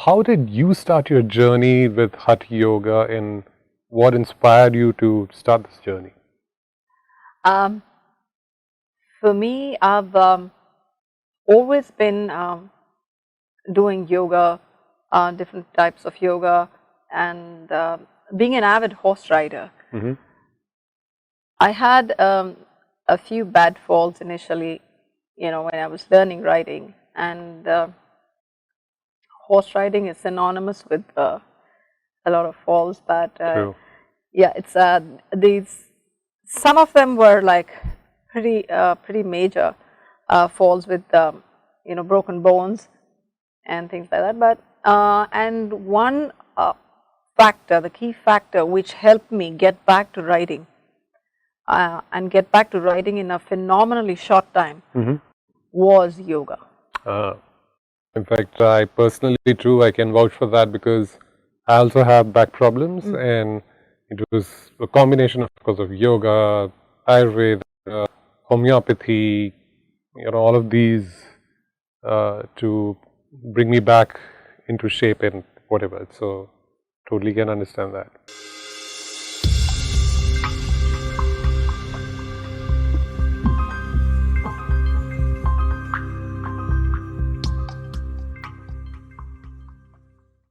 how did you start your journey with Hatha Yoga, and what inspired you to start this journey? Um, for me, I've always been doing yoga, different types of yoga, and being an avid horse rider. Mm-hmm. I had a few bad falls initially, when I was learning riding, and horse riding is synonymous with a lot of falls, but True. yeah, it's these. Some of them were like pretty major falls with broken bones and things like that. But and one factor, the key factor, which helped me get back to riding and get back to riding in a phenomenally short time, Mm-hmm. was yoga. In fact, I personally, true, I can vouch for that because I also have back problems, and it was a combination, of course, of yoga, Ayurveda, homeopathy, all of these to bring me back into shape and whatever. So, totally can understand that.